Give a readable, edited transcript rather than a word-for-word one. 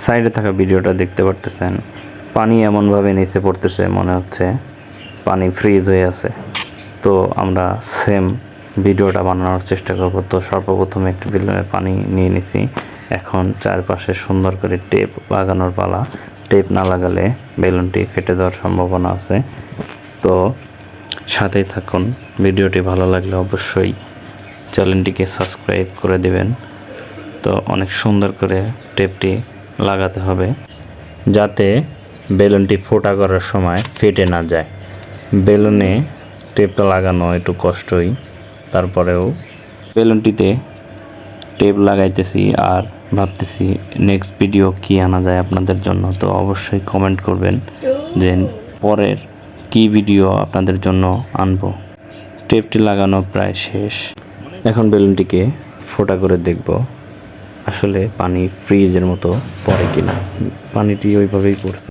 সাইডে থাকা ভিডিওটা দেখতে পারতেছেন, পানি এমনভাবে নিচে পড়তেছে মনে হচ্ছে পানি ফ্রিজ হয়ে আছে। তো আমরা সেম ভিডিওটা বানানোর চেষ্টা করব। তো সর্বপ্রথমে একটু বেলুনে পানি নিয়ে নিছি। এখন চারপাশে সুন্দর করে টেপ লাগানোর পালা। টেপ না লাগালে বেলুনটি ফেটে যাওয়ার সম্ভাবনা আছে। তো সাথেই থাকুন। ভিডিওটি ভালো লাগলে অবশ্যই চ্যানেলটিকে সাবস্ক্রাইব করে দিবেন। তো অনেক সুন্দর করে টেপটি লাগাতে হবে যাতে বেলুনটি ফোটা করার সময় ফেটে না যায়। বেলুনে টেপটা লাগানো একটু কষ্টই, তারপরেও বেলুনটিতে টেপ লাগাইতেছি আর ভাবতেছি নেক্সট ভিডিও কি আনা যায় আপনাদের জন্য। তো অবশ্যই কমেন্ট করবেন যে পরের কি ভিডিও আপনাদের জন্য আনবো। টেপটি লাগানো প্রায় শেষ। এখন বেলুনটিকে ফোটা করে দেখব আসলে পানি ফ্রিজের মতো পড়ে কিনা। পানিটি ওইভাবেই পড়ছে।